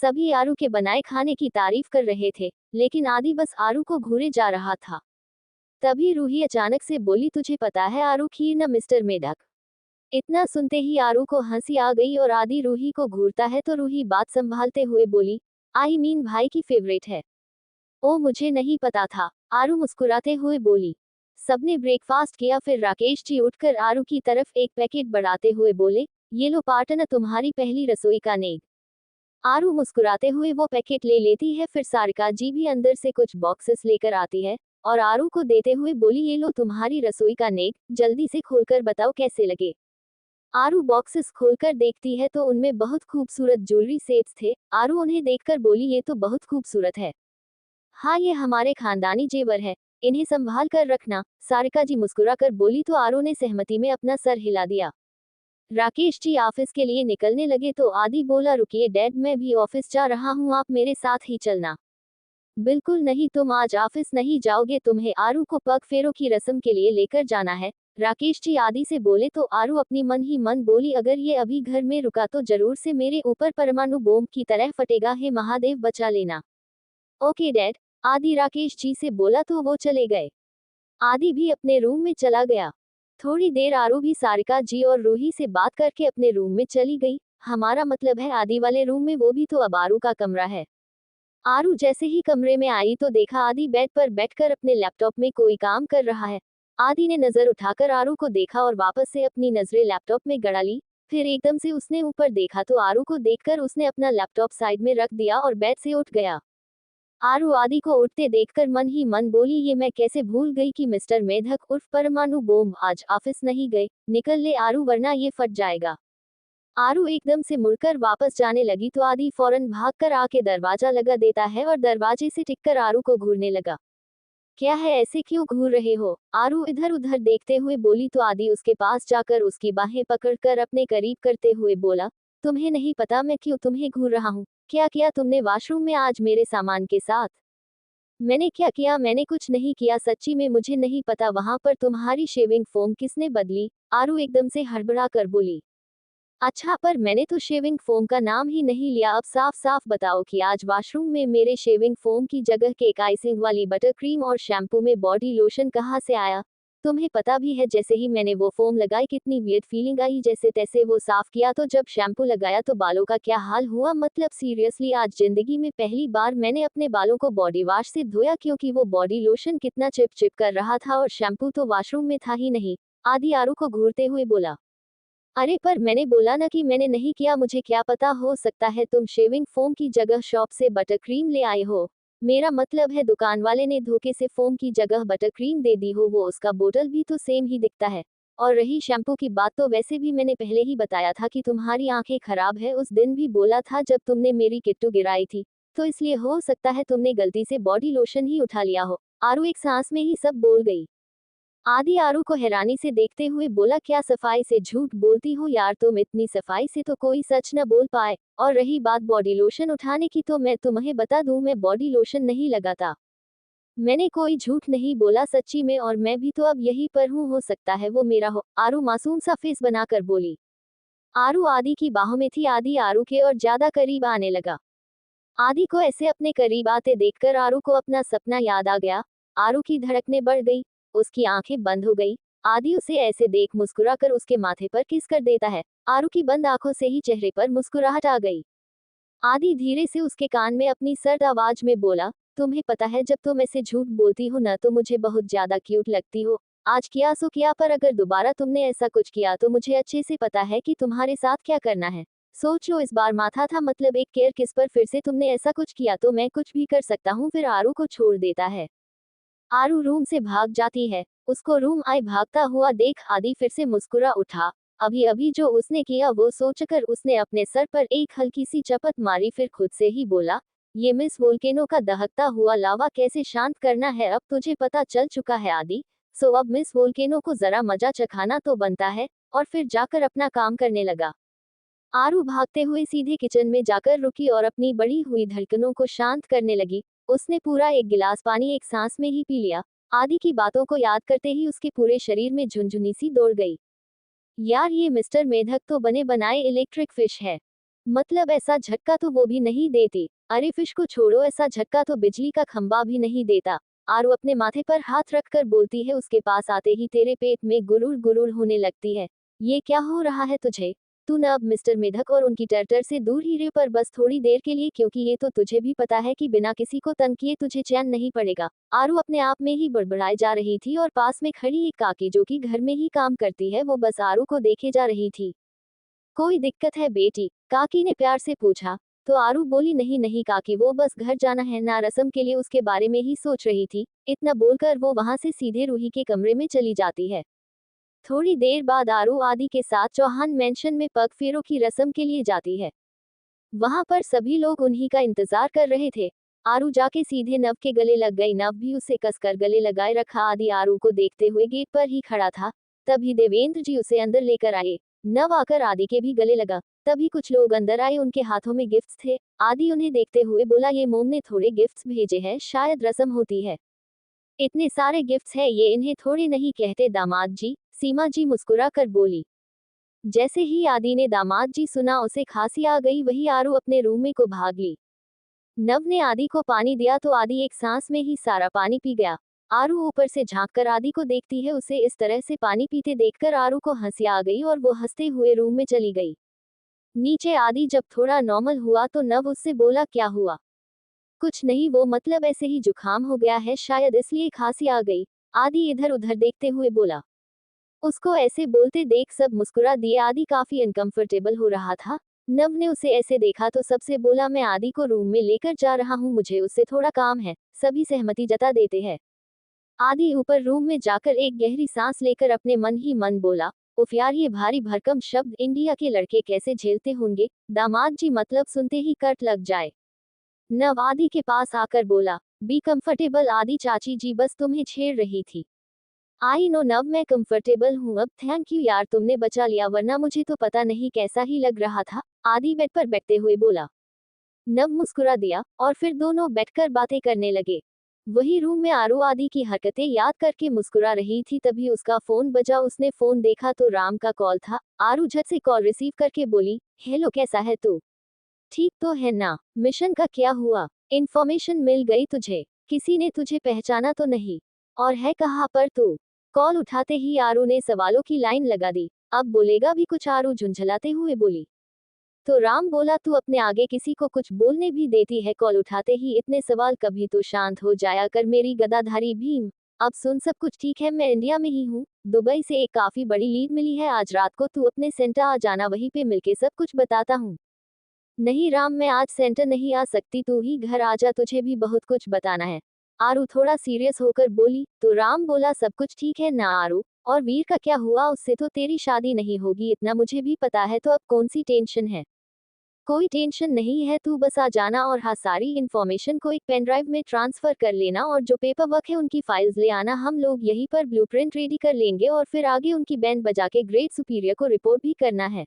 सभी आरू के बनाए खाने की तारीफ कर रहे थे, लेकिन आदि बस आरू को घूरे जा रहा था। तभी रूही अचानक से बोली, तुझे पता है आरू खीर न मिस्टर मेढक। इतना सुनते ही आरू को हंसी आ गई और आदि रूही को घूरता है तो रूही बात संभालते हुए बोली, आई मीन भाई की फेवरेट है। ओ मुझे नहीं पता था, आरू मुस्कुराते हुए बोली। सबने ब्रेकफास्ट किया, फिर राकेश जी उठकर आरू की तरफ एक पैकेट बढ़ाते हुए बोले, ये लो पार्टनर तुम्हारी पहली रसोई का नेक। आरू मुस्कुराते हुए वो पैकेट ले लेती है, फिर सारिका जी भी अंदर से कुछ बॉक्सेस लेकर आती है और आरू को देते हुए बोली, ये लो तुम्हारी रसोई का नेक, जल्दी से खोलकर बताओ कैसे लगे। आरू बॉक्सेस खोलकर देखती है तो उनमें बहुत खूबसूरत ज्वेलरी सेट्स थे। आरू उन्हें देखकर बोली, ये तो बहुत खूबसूरत है। हाँ ये हमारे खानदानी जेवर है, इन्हें संभाल कर रखना, सारिका जी मुस्कुराकर बोली तो आरू ने सहमति में अपना सर हिला दिया। राकेश जी ऑफिस के लिए निकलने लगे तो आदि बोला, रुकिए डैड मैं भी ऑफिस जा रहा हूँ, आप मेरे साथ ही चलना। बिल्कुल नहीं, तुम आज ऑफिस नहीं जाओगे, तुम्हें आरू को पग फेरों की रस्म के लिए लेकर जाना है। राकेश जी आदि से बोले तो आरू अपनी मन ही मन बोली, अगर ये अभी घर में रुका तो जरूर से मेरे ऊपर परमाणु बॉम्ब की तरह फटेगा, हे महादेव बचा लेना। ओके डैड, आदि राकेश जी से बोला तो वो चले गए। आदि भी अपने रूम में चला गया। थोड़ी देर आरू भी सारिका जी और रूही से बात करके अपने रूम में चली गई। हमारा मतलब है आदि वाले रूम में, वो भी तो अब आरू का कमरा है। आरू जैसे ही कमरे में आई तो देखा आदि बेड पर बैठकर अपने लैपटॉप में कोई काम कर रहा है। आदि ने नजर उठाकर आरू को देखा और वापस से अपनी नजरें लैपटॉप में गड़ा ली। फिर एकदम से उसने ऊपर देखा तो आरू को देखकर उसने अपना लैपटॉप साइड में रख दिया और बेड से उठ गया। आरू आदि को उठते देखकर मन ही मन बोली, ये मैं कैसे भूल गई कि मिस्टर मेढक उर्फ परमाणु बॉम्ब आज ऑफिस नहीं गए। निकल ले आरू वरना ये फट जाएगा। आरू एकदम से मुड़कर वापस जाने लगी तो आदि फौरन भागकर आके दरवाजा लगा देता है और दरवाजे से टिककर आरू को घूरने लगा। क्या है, ऐसे क्यों घूर रहे हो? आरू इधर उधर देखते हुए बोली तो आदि उसके पास जाकर उसकी बाहें पकड़कर अपने करीब करते हुए बोला, तुम्हें नहीं पता मैं क्यों तुम्हें घूर रहा हूँ? क्या किया तुमने वॉशरूम में आज मेरे सामान के साथ? मैंने क्या किया? मैंने कुछ नहीं किया, सच्ची में मुझे नहीं पता। वहां पर तुम्हारी शेविंग फोम किसने बदली? आरू एकदम से हड़बड़ा कर बोली। अच्छा, पर मैंने तो शेविंग फोम का नाम ही नहीं लिया। अब साफ साफ बताओ कि आज वॉशरूम में मेरे शेविंग फोम की जगह केक आइसिंग वाली बटर क्रीम और शैम्पू में बॉडी लोशन कहाँ से आया? तुम्हें पता भी है जैसे ही मैंने वो फोम लगाई कितनी वियर्ड फीलिंग आई, जैसे तैसे वो साफ किया तो जब शैम्पू लगाया तो बालों का क्या हाल हुआ। मतलब सीरियसली आज जिंदगी में पहली बार मैंने अपने बालों को बॉडी वॉश से धोया, क्योंकि वो बॉडी लोशन कितना चिप चिप कर रहा था और शैम्पू तो वॉशरूम में था ही नहीं। आदि आरू को घूरते हुए बोला। अरे पर मैंने बोला ना कि मैंने नहीं किया, मुझे क्या पता, हो सकता है तुम शेविंग फोम की जगह शॉप से बटर क्रीम ले आए हो। मेरा मतलब है दुकान वाले ने धोखे से फोम की जगह बटर क्रीम दे दी हो, वो उसका बोतल भी तो सेम ही दिखता है। और रही शैम्पू की बात, तो वैसे भी मैंने पहले ही बताया था कि तुम्हारी आंखें खराब है, उस दिन भी बोला था जब तुमने मेरी किट्टू गिराई थी। तो इसलिए हो सकता है तुमने गलती से बॉडी लोशन ही उठा लिया हो। आरू एक सांस में ही सब बोल गई। आदि आरू को हैरानी से देखते हुए बोला, क्या सफाई से झूठ बोलती हो यार तुम? इतनी सफाई से तो कोई सच न बोल पाए। और रही बात बॉडी लोशन उठाने की, तो मैं तुम्हें बता दूं, मैं बॉडी लोशन नहीं लगाता। मैंने कोई झूठ नहीं बोला सच्ची में, और मैं भी तो अब यहीं पर हूँ, हो सकता है वो मेरा हो। आरू मासूम सा फेस बनाकर बोली। आरू आदि की बाहों में थी। आदि आरू के और ज्यादा करीब आने लगा। आदि को ऐसे अपने करीब आते देखकर आरू को अपना सपना याद आ गया। आरू की धड़कनें बढ़ गई, उसकी आंखें बंद हो गई। आदि उसे ऐसे देख मुस्कुराकर उसके माथे पर किस कर देता है। आरू की बंद आंखों से ही चेहरे पर मुस्कुराहट आ गई। आदि धीरे से उसके कान में अपनी सर्द आवाज में बोला, तुम्हें पता है जब तुम ऐसे झूठ बोलती हो ना तो मुझे बहुत ज्यादा क्यूट लगती हो। आज किया सो किया, पर अगर दोबारा तुमने ऐसा कुछ किया तो मुझे अच्छे से पता है कि तुम्हारे साथ क्या करना है। सोच लो, इस बार माथा था, मतलब एक केयर किस पर फिर से तुमने ऐसा कुछ किया तो मैं कुछ भी कर सकता हूँ। फिर आरू को छोड़ देता है। आरू रूम से भाग जाती है। उसको रूम आए भागता हुआ देख आदि फिर से मुस्कुरा उठा। अभी अभी जो उसने किया वो सोचकर उसने अपने सर पर एक हल्की सी चपत मारी, फिर खुद से ही बोला, ये मिस वोल्केनो का दहकता हुआ लावा कैसे शांत करना है अब तुझे पता चल चुका है आदि। सो अब मिस वोल्केनो को जरा मजा चखाना तो बनता है। और फिर जाकर अपना काम करने लगा। आरू भागते हुए सीधे किचन में जाकर रुकी और अपनी बढ़ी हुई धड़कनों को शांत करने लगी। उसने पूरा एक गिलास पानी एक सांस में ही पी लिया। आदि की बातों को याद करते ही उसके पूरे शरीर में झुनझुनी सी दौड़ गई। यार ये मिस्टर मेढक तो बने बनाए इलेक्ट्रिक फिश है। मतलब ऐसा झटका तो वो भी नहीं देती। अरे फिश को छोड़ो, ऐसा झटका तो बिजली का खंभा भी नहीं देता। आरू अपने माथे पर हाथ रखकर बोलती है, उसके पास आते ही तेरे पेट में गुरुर गुरुर होने लगती है। ये क्या हो रहा है तुझे? तू न अब मिस्टर मेढक और उनकी टर्टर से दूर ही रह, पर बस थोड़ी देर के लिए, क्योंकि ये तो तुझे भी पता है कि बिना किसी को तंग किए तुझे चैन नहीं पड़ेगा। आरू अपने आप में ही बड़बड़ाई जा रही थी और पास में खड़ी एक काकी जो कि घर में ही काम करती है, वो बस आरू को देखे जा रही थी। कोई दिक्कत है बेटी? काकी ने प्यार से पूछा। तो आरू बोली, नहीं नहीं काकी, वो बस घर जाना है ना, रस्म के लिए उसके बारे में ही सोच रही थी। इतना बोलकर वो वहां से सीधे रूही के कमरे में चली जाती है। थोड़ी देर बाद आरू आदि के साथ चौहान मेंशन में पग फेरों की रस्म के लिए जाती है। वहां पर सभी लोग उन्हीं का इंतजार कर रहे थे। आरू जाके सीधे नव के गले लग गई। नव भी उसे कसकर गले लगाए रखा। आदि आरू को देखते हुए गेट पर ही खड़ा था। तभी देवेंद्र जी उसे अंदर लेकर आए। नव आकर आदि के भी गले लगा। तभी कुछ लोग अंदर आए, उनके हाथों में गिफ्ट्स थे। आदि उन्हें देखते हुए बोला, ये मोम ने थोड़े गिफ्ट्स भेजे हैं, शायद रस्म होती है। इतने सारे गिफ्ट्स हैं, ये इन्हें थोड़े नहीं कहते दामाद जी, सीमा जी मुस्कुरा कर बोली। जैसे ही आदि ने दामाद जी सुना, उसे खांसी आ गई। वही आरू अपने रूम में को भाग ली। नव ने आदि को पानी दिया तो आदि एक सांस में ही सारा पानी पी गया। आरू ऊपर से झांककर आदि को देखती है। उसे इस तरह से पानी पीते देखकर आरू को हंसी आ गई और वो हंसते हुए रूम में चली गई। नीचे आदि जब थोड़ा नॉर्मल हुआ तो नव उससे बोला, क्या हुआ? कुछ नहीं, वो मतलब ऐसे ही जुकाम हो गया है, शायद इसलिए खांसी आ गई। आदि इधर उधर देखते हुए बोला। उसको ऐसे बोलते देख सब मुस्कुरा दिए। आदि काफी अनकंफर्टेबल हो रहा था। नव ने उसे ऐसे देखा तो सबसे बोला, मैं आदि को रूम में लेकर जा रहा हूँ, मुझे उससे थोड़ा काम है। सभी सहमति जता देते हैं। आदि ऊपर रूम में जाकर एक गहरी सांस लेकर अपने मन ही मन बोला, उफ यार, ये भारी भरकम शब्द इंडिया के लड़के कैसे झेलते होंगे। दामाद जी मतलब सुनते ही कट लग जाए। नव आदि के पास आकर बोला, बी कंफर्टेबल आदि चाची जी बस तुम्हें छेड़ रही थी। आई नो नव, मैं कंफर्टेबल हूँ अब। थैंक यू यार, तुमने बचा लिया, वरना मुझे तो पता नहीं कैसा ही लग रहा था। आदि बेड पर बैठते हुए बोला। नव मुस्कुरा दिया और फिर दोनों बैठकर बातें करने लगे। वही रूम में आरू आदि की हरकतें याद करके मुस्कुरा रही थी। तभी उसका फोन बजा। उसने फोन देखा तो राम का कॉल था। आरू झट से कॉल रिसीव करके बोली, हेलो, कैसा है तू? ठीक तो है ना? मिशन का क्या हुआ? इंफॉर्मेशन मिल गई तुझे? किसी ने तुझे पहचाना तो नहीं? और है कहाँ पर तू? कॉल उठाते ही आरू ने सवालों की लाइन लगा दी। अब बोलेगा भी कुछ? आरू झुंझलाते हुए बोली। तो राम बोला, तू अपने आगे किसी को कुछ बोलने भी देती है? कॉल उठाते ही इतने सवाल, कभी तो शांत हो जाया कर मेरी गदाधारी भीम। अब सुन, सब कुछ ठीक है, मैं इंडिया में ही हूँ। दुबई से एक काफी बड़ी लीड मिली है, आज रात को तू अपने सेंटर आ जाना, वहीं पे मिलके सब कुछ बताता हूँ। नहीं राम, मैं आज सेंटर नहीं आ सकती, तू ही घर आजा, तुझे भी बहुत कुछ बताना है। आरू थोड़ा सीरियस होकर बोली। तो राम बोला, सब कुछ ठीक है ना आरू? और वीर का क्या हुआ? उससे तो तेरी शादी नहीं होगी, इतना मुझे भी पता है, तो अब कौन सी टेंशन है? कोई टेंशन नहीं है, तू बस आ जाना और हाँ, सारी इन्फॉर्मेशन को एक पेन ड्राइव में ट्रांसफर कर लेना और जो पेपर वर्क है उनकी फाइल्स ले आना। हम लोग यहीं पर ब्लूप्रिंट रेडी कर लेंगे और फिर आगे उनकी बैंड बजा के ग्रेड सुपीरियर को रिपोर्ट भी करना है।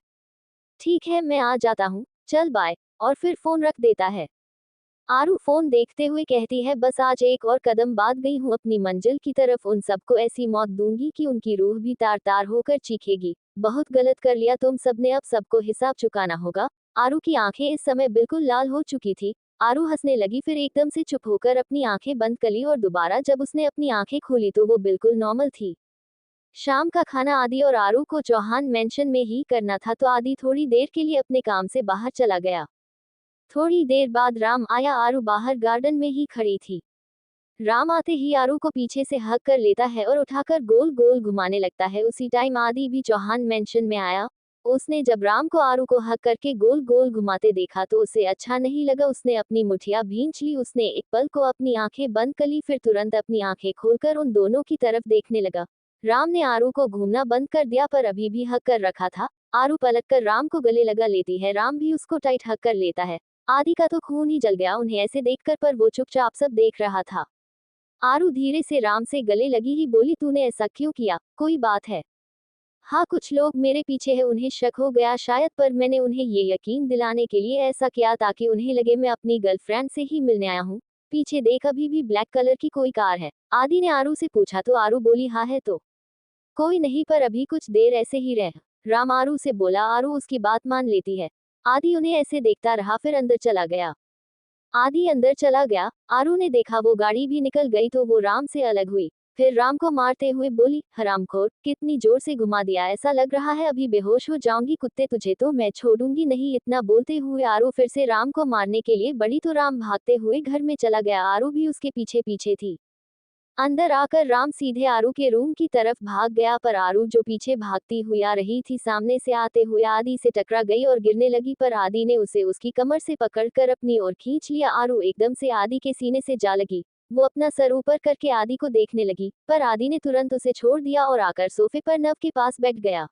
ठीक है, मैं आ जाता हूँ, चल बाय। और फिर फोन रख देता है। आरू फोन देखते हुए कहती है, बस आज एक और कदम बाद गई हूँ अपनी मंजिल की तरफ, उन सबको ऐसी मौत दूंगी कि उनकी रूह भी तार तार होकर चीखेगी। बहुत गलत कर लिया तुम सबने, अब सबको हिसाब चुकाना होगा। आरू की आंखें इस समय बिल्कुल लाल हो चुकी थी। आरू हंसने लगी, फिर एकदम से चुप होकर अपनी आंखें बंद कर ली और दोबारा जब उसने अपनी आंखें खोली तो वो बिल्कुल नॉर्मल थी। शाम का खाना आदि और आरू को चौहान मेंशन में ही करना था, तो आदि थोड़ी देर के लिए अपने काम से बाहर चला गया। थोड़ी देर बाद राम आया। आरू बाहर गार्डन में ही खड़ी थी। राम आते ही आरू को पीछे से हक कर लेता है और उठाकर गोल गोल घुमाने लगता है। उसी टाइम आदि भी चौहान मेंशन में आया। उसने जब राम को आरू को हक करके गोल गोल घुमाते देखा तो उसे अच्छा नहीं लगा। उसने अपनी मुठिया भींच ली। उसने एक पल को अपनी आंखें बंद कर ली, फिर तुरंत अपनी आंखें खोलकर उन दोनों की तरफ देखने लगा। राम ने आरू को घूमना बंद कर दिया, पर अभी भी हक कर रखा था। आरू पलटकर राम को गले लगा लेती है। राम भी उसको टाइट हक कर लेता है। आदि का तो खून ही जल गया उन्हें ऐसे देखकर, पर वो चुपचाप सब देख रहा था। आरू धीरे से राम से गले लगी ही बोली, तूने ऐसा क्यों किया? कोई बात है? हाँ, कुछ लोग मेरे पीछे है, उन्हें शक हो गया शायद, पर मैंने उन्हें ये यकीन दिलाने के लिए ऐसा किया ताकि उन्हें लगे मैं अपनी गर्लफ्रेंड से ही मिलने आया हूँ। पीछे देख, अभी भी ब्लैक कलर की कोई कार है। आदि ने आरू से पूछा तो आरू बोली, हाँ है तो। कोई नहीं, पर अभी कुछ देर ऐसे ही रह। राम आरू से बोला। आरू उसकी बात मान लेती है। आदि उन्हें ऐसे देखता रहा, फिर अंदर चला गया। आदि अंदर चला गया। आरू ने देखा वो गाड़ी भी निकल गई तो वो राम से अलग हुई। फिर राम को मारते हुए बोली, हरामखोर, कितनी जोर से घुमा दिया, ऐसा लग रहा है अभी बेहोश हो जाऊंगी, कुत्ते तुझे तो मैं छोड़ूंगी नहीं। इतना बोलते हुए आरू फिर से राम को मारने के लिए बढ़ी तो राम भागते हुए घर में चला गया। आरू भी उसके पीछे पीछे थी। अंदर आकर राम सीधे आरू के रूम की तरफ भाग गया, पर आरू जो पीछे भागती हुई आ रही थी सामने से आते हुए आदि से टकरा गई और गिरने लगी, पर आदि ने उसे उसकी कमर से पकड़कर अपनी ओर खींच लिया। आरू एकदम से आदि के सीने से जा लगी। वो अपना सर ऊपर करके आदि को देखने लगी, पर आदि ने तुरंत उसे छोड़ दिया और आकर सोफे पर नव के पास बैठ गया।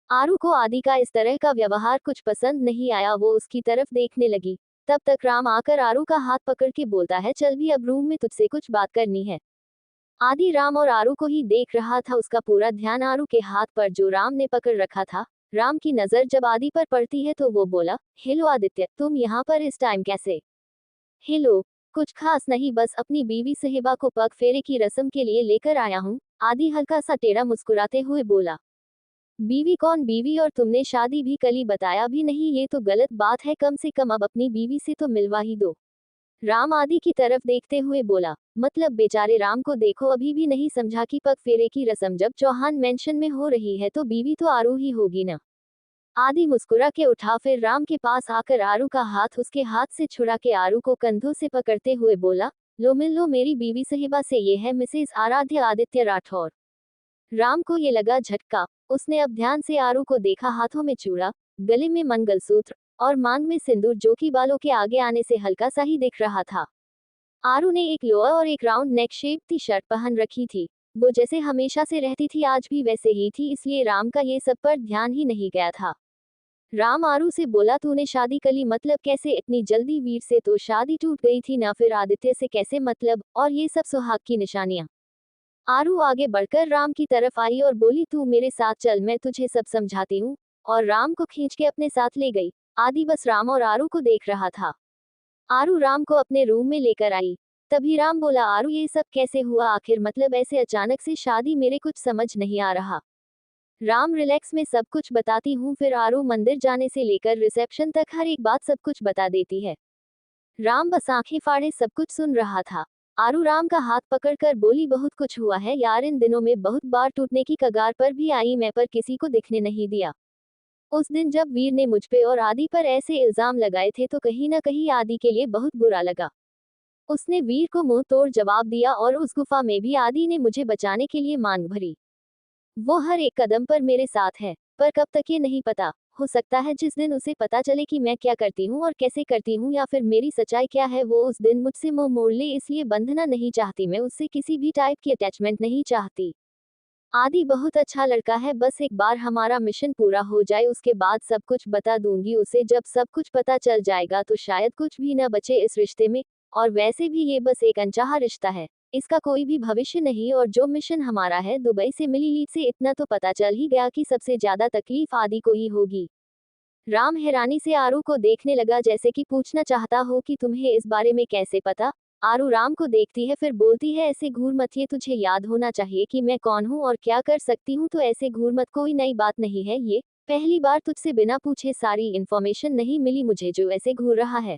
आरू को आदि का इस तरह का व्यवहार कुछ पसंद नहीं आया। वो उसकी तरफ देखने लगी। तब तक राम आकर आरू का हाथ पकड़ के बोलता है, चल भी, अब रूम में तुझसे कुछ बात करनी है। आदि राम और आरू को ही देख रहा था। उसका पूरा ध्यान आरू के हाथ पर जो राम ने पकड़ रखा था। राम की नजर जब आदि पर पड़ती है तो वो बोला, हेलो आदित्य, तुम यहाँ पर इस टाइम कैसे? हेलो, कुछ खास नहीं, बस अपनी बीवी सहेबा को पग फेरे की रस्म के लिए लेकर आया हूँ। आदि हल्का सा टेढ़ा मुस्कुराते हुए बोला। बीवी? कौन बीवी? और तुमने शादी भी कली बताया भी नहीं, ये तो गलत बात है। कम से कम अब अपनी बीवी से तो मिलवा ही दो। राम आदि की तरफ देखते हुए बोला। मतलब बेचारे राम को देखो, अभी भी नहीं समझा कि पग फेरे की रस्म जब चौहान मेंशन में हो रही है तो बीवी तो आरू ही होगी ना। आदि मुस्कुरा के उठा, फिर राम के पास आकर आरू का हाथ उसके हाथ से छुड़ा के आरू को कंधों से पकड़ते हुए बोला, लो मिल लो मेरी बीवी सहिबा से, ये है मिसेज आराध्य आदित्य राठौर। राम को ये लगा झटका। उसने अब ध्यान से आरू को देखा। हाथों में चूड़ा, गले में मंगलसूत्र और मांग में सिंदूर, जो कि बालों के आगे आने से हल्का सा ही दिख रहा था। आरू ने एक लोअर और एक round neck shape T shirt पहन रखी थी। वो जैसे हमेशा से रहती थी आज भी वैसे ही थी, इसलिए राम का ये सब पर ध्यान ही नहीं गया था। राम आरू से बोला, तूने शादी कली? मतलब कैसे इतनी जल्दी? वीर से तो शादी टूट गई थी ना, फिर आदित्य से कैसे? मतलब और ये सब सुहाग की निशानियां। आरू आगे बढ़कर राम की तरफ आई और बोली, तू मेरे साथ चल, मैं तुझे सब समझाती हूँ। और राम को खींच के अपने साथ ले गई। आदि बस राम और आरू को देख रहा था। आरू राम को अपने रूम में लेकर आई। तभी राम बोला, आरू ये सब कैसे हुआ आखिर? मतलब ऐसे अचानक से शादी, मेरे कुछ समझ नहीं आ रहा। राम, रिलैक्स, में सब कुछ बताती हूँ। फिर आरू मंदिर जाने से लेकर रिसेप्शन तक हर एक बात सब कुछ बता देती है। राम बस आंखें फाड़े सब कुछ सुन रहा था। आरू राम का हाथ पकड़कर बोली, बहुत कुछ हुआ है यार, इन दिनों में बहुत बार टूटने की कगार पर भी आई मैं, पर किसी को दिखने नहीं दिया। उस दिन जब वीर ने मुझ पे और आदि पर ऐसे इल्जाम लगाए थे तो कहीं ना कहीं आदि के लिए बहुत बुरा लगा। उसने वीर को मुंह तोड़ जवाब दिया और उस गुफा में भी आदि ने मुझे बचाने के लिए मांग भरी। वो हर एक कदम पर मेरे साथ है, पर कब तक ये नहीं पता। हो सकता है जिस दिन उसे पता चले कि मैं क्या करती हूँ और कैसे करती हूँ, या फिर मेरी सच्चाई क्या है, वो उस दिन मुझसे मुंह मोड़ ले। इसलिए बंधना नहीं चाहती मैं उससे, किसी भी टाइप की अटैचमेंट नहीं चाहती। आदि बहुत अच्छा लड़का है, बस एक बार हमारा मिशन पूरा हो जाए उसके बाद सब कुछ बता दूंगी उसे। जब सब कुछ पता चल जाएगा तो शायद कुछ भी न बचे इस रिश्ते में। और वैसे भी ये बस एक अनचाहा रिश्ता है, इसका कोई भी भविष्य नहीं। और जो मिशन हमारा है दुबई से मिली लीड से, इतना तो पता चल ही गया कि सबसे ज्यादा तकलीफ आदि को ही होगी। राम हैरानी से आरू को देखने लगा, जैसे कि पूछना चाहता हो कि तुम्हें इस बारे में कैसे पता। आरू राम को देखती है, फिर बोलती है, ऐसे घूर मत, ये तुझे याद होना चाहिए कि मैं कौन हूँ और क्या कर सकती हूँ, तो ऐसे घूर मत, कोई नई बात नहीं है ये। पहली बार तुझसे बिना पूछे सारी इन्फॉर्मेशन नहीं मिली मुझे जो ऐसे घूर रहा है।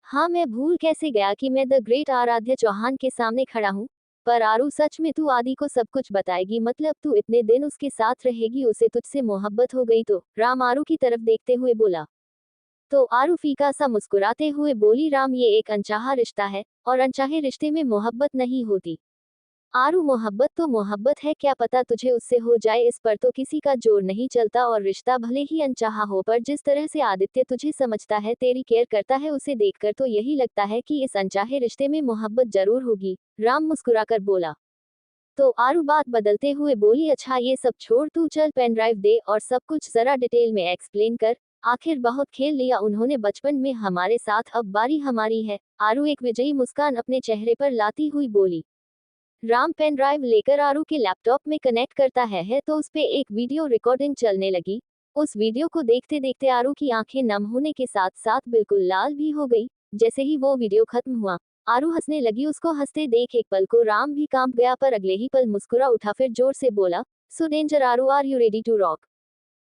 हाँ, मैं भूल कैसे गया कि मैं द ग्रेट आराध्य चौहान के सामने खड़ा हूँ। पर आरू, सच में तू आदि को सब कुछ बताएगी? मतलब तू इतने दिन उसके साथ रहेगी, उसे तुझसे मोहब्बत हो गई तो? राम आरू की तरफ देखते हुए बोला। तो आरू फीका सा मुस्कुराते हुए बोली, राम ये एक अनचाहा रिश्ता है, और अनचाहे रिश्ते में मोहब्बत नहीं होती। आरू, मोहब्बत तो मोहब्बत है, क्या पता तुझे उससे हो जाए, इस पर तो किसी का जोर नहीं चलता। और रिश्ता भले ही अनचाहा हो, पर जिस तरह से आदित्य तुझे समझता है, तेरी केयर करता है, उसे देखकर तो यही लगता है कि इस अनचाहे रिश्ते में मोहब्बत जरूर होगी। राम मुस्कुराकर बोला। तो आरू बात बदलते हुए बोली, अच्छा ये सब छोड़, तू चल पेन ड्राइव दे और सब कुछ जरा डिटेल में एक्सप्लेन कर। आखिर बहुत खेल लिया उन्होंने बचपन में हमारे साथ, अब बारी हमारी है। आरू एक विजयी मुस्कान अपने चेहरे पर लाती हुई बोली। राम पेन ड्राइव लेकर आरू के लैपटॉप में कनेक्ट करता है तो उस पे एक वीडियो रिकॉर्डिंग चलने लगी। उस वीडियो को देखते देखते आरू की आंखें नम होने के साथ साथ बिल्कुल लाल भी हो गई। जैसे ही वो वीडियो खत्म हुआ, आरू हंसने लगी। उसको हंसते देख एक पल को राम भी कांप गया, पर अगले ही पल मुस्कुरा उठा, फिर जोर से बोला, so danger Aru, are you ready to rock?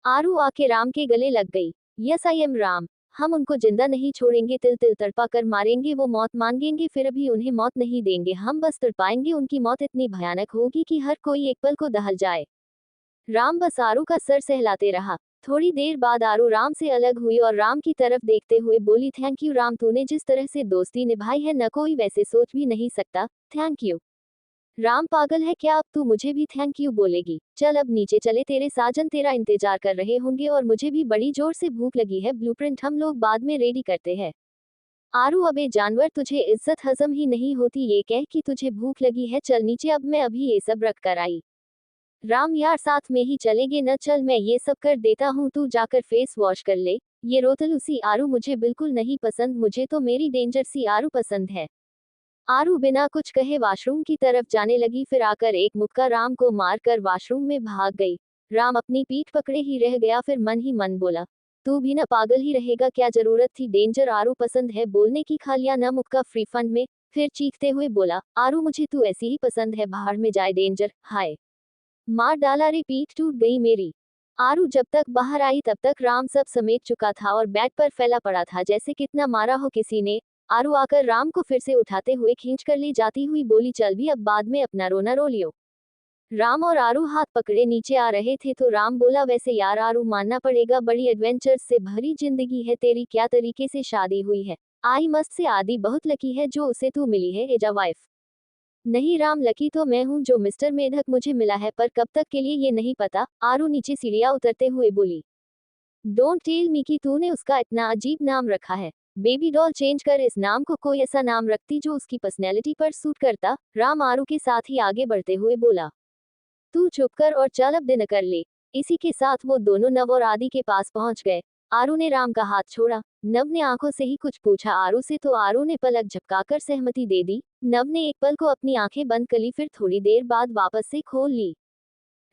Aru आके राम के गले लग गई। Yes I am Ram. हम उनको जिंदा नहीं छोड़ेंगे, तिल तिल तड़पा कर मारेंगे, वो मौत मांगेंगे फिर भी उन्हें मौत नहीं देंगे, हम बस तड़पाएंगे, उनकी मौत इतनी भयानक होगी कि हर कोई एक पल को दहल जाए। राम बस आरू का सर सहलाते रहा। थोड़ी देर बाद आरू राम से अलग हुई और राम की तरफ देखते हुए बोली, थैंक यू राम, तूने जिस तरह से दोस्ती निभाई है न कोई वैसे सोच भी नहीं सकता, थैंक यू। राम पागल है क्या, अब तू मुझे भी थैंक यू बोलेगी? चल अब नीचे चले, तेरे साजन तेरा इंतजार कर रहे होंगे और मुझे भी बड़ी जोर से भूख लगी है, ब्लूप्रिंट हम लोग बाद में रेडी करते हैं। आरू अबे जानवर, तुझे इज्जत हजम ही नहीं होती ये कह कि तुझे भूख लगी है, चल नीचे, अब मैं अभी ये सब रख कर आई। राम यार साथ में ही चलेंगे न, चल मैं ये सब कर देता हूँ, तू जाकर फेस वॉश कर ले। ये रोतलू सी आरू मुझे बिल्कुल नहीं पसंद, मुझे तो मेरी डेंजर सी आरू पसंद है। आरू बिना कुछ कहे वॉशरूम की तरफ जाने लगी, फिर आकर एक मुक्का राम को मारकर वॉशरूम में भाग गई। राम अपनी पीठ पकड़े ही रह गया, फिर मन ही मन बोला, तू भी ना पागल ही रहेगा, क्या जरूरत थी डेंजर आरू पसंद है बोलने की, खा लिया ना मुक्का फ्री फंड में। फिर चीखते हुए बोला, आरू मुझे तू ऐसी ही पसंद है, बाहर में जाए डेंजर, हाय। मार डाला रे, पीठ टूट गई मेरी। आरू जब तक बाहर आई तब तक राम सब समेट चुका था और बेड पर फैला पड़ा था जैसे कितना मारा हो किसी ने। आरू आकर राम को फिर से उठाते हुए खींच कर ले जाती हुई बोली, चल भी अब बाद में अपना रोना रो लियो। राम और आरू हाथ पकड़े नीचे आ रहे थे तो राम बोला, वैसे यार आरू मानना पड़ेगा, बड़ी एडवेंचर्स से भरी जिंदगी है तेरी, क्या तरीके से शादी हुई है। आई मस्त से आदि बहुत लकी है जो उसे तू मिली है एजा वाइफ। नहीं राम, लकी तो मैं हूँ जो मिस्टर मेढक मुझे मिला है, पर कब तक के लिए ये नहीं पता। आरू नीचे सीढ़ियाँ उतरते हुए बोली, डोंट टेल मी कि तूने उसका इतना अजीब नाम रखा है। बेबी डॉल चेंज कर इस नाम को, कोई ऐसा नाम रखती जो उसकी पर्सनैलिटी पर सूट करता। राम आरू के साथ ही आगे बढ़ते हुए बोला, तू चुप कर और चल अब डिनर कर ले। इसी के साथ वो दोनों नव और आदि के पास पहुंच गए। आरू ने राम का हाथ छोड़ा। नव ने आंखों से ही कुछ पूछा आरू से तो आरू ने पलक झपकाकर सहमति दे दी। नव ने एक पल को अपनी आंखें बंद कर ली, फिर थोड़ी देर बाद वापस से खोल ली।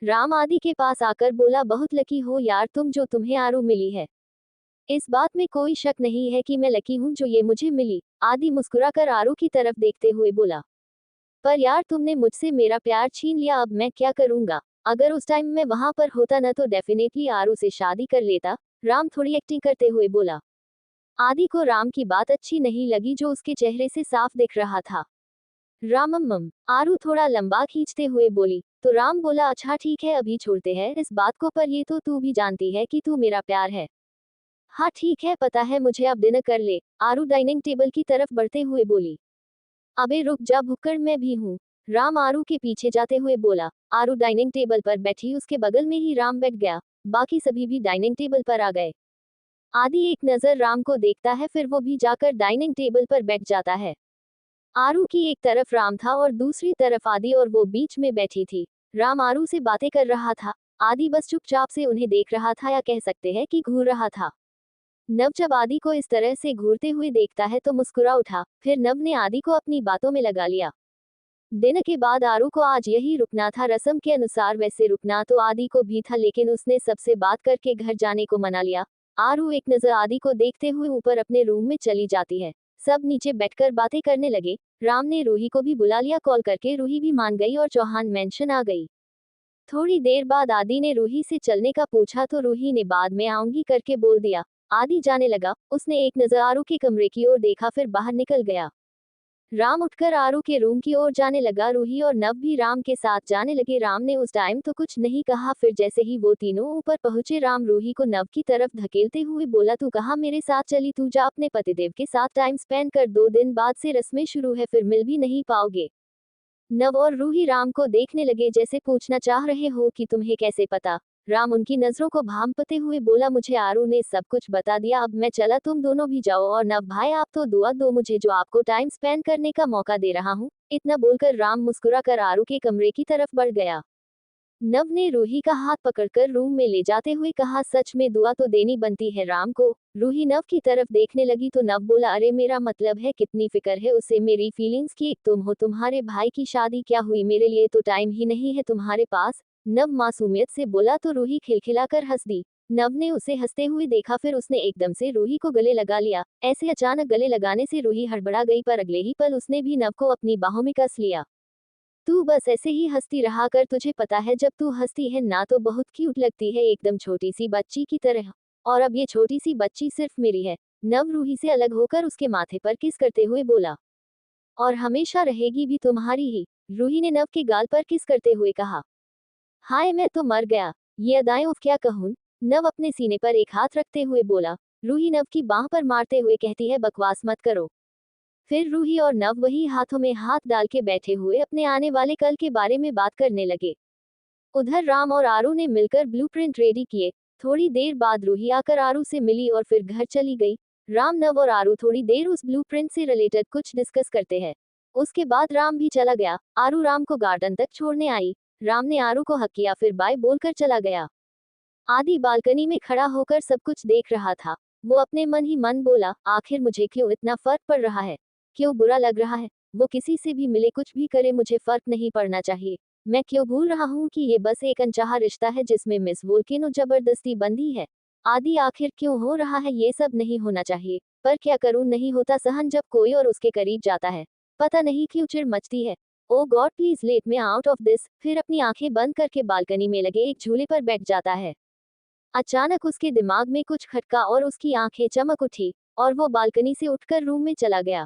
राम आदि के पास आकर बोला, बहुत लकी हो यार तुम जो तुम्हें आरू मिली है। इस बात में कोई शक नहीं है कि मैं लकी हूँ जो ये मुझे मिली। आदि मुस्कुराकर आरू की तरफ देखते हुए बोला, पर यार तुमने मुझसे मेरा प्यार छीन लिया, अब मैं क्या करूंगा। अगर उस टाइम मैं वहां पर होता न तो डेफिनेटली आरू से शादी कर लेता। राम थोड़ी एक्टिंग करते हुए बोला। आदि को राम की बात अच्छी नहीं लगी जो उसके चेहरे से साफ दिख रहा था। रामम्मम, आरू थोड़ा लंबा खींचते हुए बोली। तो राम बोला, अच्छा ठीक है अभी छोड़ते हैं इस बात को, पर ये तो तू भी जानती है कि तू मेरा प्यार है। हाँ ठीक है पता है मुझे, अब डिनर कर ले। आरू डाइनिंग टेबल की तरफ बढ़ते हुए बोली। अबे रुक जा भुक्कड़, मैं भी हूँ। राम आरू के पीछे जाते हुए बोला। आरू डाइनिंग टेबल पर बैठी, उसके बगल में ही राम बैठ गया। बाकी सभी भी डाइनिंग टेबल पर आ गए। आदि एक नजर राम को देखता है, फिर वो भी जाकर डाइनिंग टेबल पर बैठ जाता है। आरू की एक तरफ राम था और दूसरी तरफ आदि, और वो बीच में बैठी थी। राम आरू से बातें कर रहा था। आदि बस चुपचाप से उन्हें देख रहा था, या कह सकते हैं कि घूर रहा था। नव जब आदि को इस तरह से घूरते हुए देखता है तो मुस्कुरा उठा, फिर नव ने आदि को अपनी बातों में लगा लिया। दिन के बाद आरू को आज यही रुकना था, रस्म के अनुसार वैसे रुकना तो आदि को भी था, लेकिन उसने सबसे बात करके घर जाने को मना लिया। आरू एक नजर आदि को देखते हुए ऊपर अपने रूम में चली जाती है। सब नीचे बैठकर बातें करने लगे। राम ने रूही को भी बुला लिया कॉल करके, रूही भी मान गई और चौहान मेंशन आ गई। थोड़ी देर बाद आदि ने रूही से चलने का पूछा तो रूही ने बाद में आऊंगी करके बोल दिया। आदि जाने लगा। उसने एक नजर आरू के कमरे की ओर देखा, फिर बाहर निकल गया। राम उठकर आरू के रूम की ओर जाने लगा। रूही और नव भी राम के साथ जाने लगे। राम ने उस टाइम तो कुछ नहीं कहा, फिर जैसे ही वो तीनों ऊपर पहुंचे राम रूही को नव की तरफ धकेलते हुए बोला, तू कहाँ मेरे साथ चली, तू जा अपने पतिदेव के साथ टाइम स्पेंड कर, 2 दिन बाद से रस्में शुरू है, फिर मिल भी नहीं पाओगे। नव और रूही राम को देखने लगे जैसे पूछना चाह रहे हो कि तुम्हें कैसे पता। राम उनकी नजरों को भांपते हुए बोला, मुझे आरू ने सब कुछ बता दिया, अब मैं चला, तुम दोनों भी जाओ, और नव भाई आप तो दुआ दो मुझे जो आपको टाइम स्पेंड करने का मौका दे रहा हूँ। इतना बोलकर राम मुस्कुराकर आरू के कमरे की तरफ बढ़ गया। नव ने रूही का हाथ पकड़कर रूम में ले जाते हुए कहा, सच में दुआ तो देनी बनती है राम को। रूही नव की तरफ देखने लगी तो नव बोला, अरे मेरा मतलब है कितनी फिक्र है उसे मेरी फीलिंग्स की, एक तुम हो, तुम्हारे भाई की शादी क्या हुई, मेरे लिए तो टाइम ही नहीं है तुम्हारे पास। नव मासूमियत से बोला तो रूही खिलखिलाकर हंस दी। नव ने उसे हंसते हुए देखा, फिर उसने एकदम से रूही को गले लगा लिया। ऐसे अचानक गले लगाने से रूही हड़बड़ा गई, पर अगले ही पल उसने भी नव को अपनी बाहों में कस लिया। तू बस ऐसे ही हंसती रहा कर, तुझे पता है जब तू हंसती है ना तो बहुत क्यूट लगती है, एकदम छोटी सी बच्ची की तरह। और अब ये छोटी सी बच्ची सिर्फ मेरी है। नव रूही से अलग होकर उसके माथे पर किस करते हुए बोला। और हमेशा रहेगी भी तुम्हारी ही। रूही ने नव के गाल पर किस करते हुए कहा। हाय मैं तो मर गया। ये अदाएं उफ क्या कहूं। नव अपने सीने पर एक हाथ रखते हुए बोला। रूही नव की बाह पर मारते हुए कहती है बकवास मत करो। फिर रूही और नव वही हाथों में हाथ डाल के बैठे हुए अपने आने वाले कल के बारे में बात करने लगे। उधर राम और आरू ने मिलकर ब्लूप्रिंट रेडी किए। थोड़ी देर बाद रूही आकर आरू से मिली और फिर घर चली गई। राम नव और आरू थोड़ी देर उस ब्लूप्रिंट से रिलेटेड कुछ डिस्कस करते हैं। उसके बाद राम भी चला गया। आरू राम को गार्डन तक छोड़ने आई। राम ने आरू को हक किया फिर बाय बोलकर चला गया। आदि बालकनी में खड़ा होकर सब कुछ देख रहा था। वो अपने मन ही मन बोला आखिर मुझे क्यों इतना फर्क पड़ रहा है, क्यों बुरा लग रहा है। वो किसी से भी मिले कुछ भी करे मुझे फर्क नहीं पड़ना चाहिए। मैं क्यों भूल रहा हूँ कि ये बस एक अनचाहा रिश्ता है जिसमें मिस वोल्केनो जबरदस्ती बंधी है। आदि आखिर क्यों हो रहा है ये सब नहीं होना चाहिए। पर क्या करूँ नहीं होता सहन जब कोई और उसके करीब जाता है। पता नहीं क्यों चिढ़ मचती है। Oh God please let me out of this. फिर अपनी आंखें बंद करके बालकनी में लगे एक झूले पर बैठ जाता है। अचानक उसके दिमाग में कुछ खटका और उसकी आंखें चमक उठी और वो बालकनी से उठकर रूम में चला गया।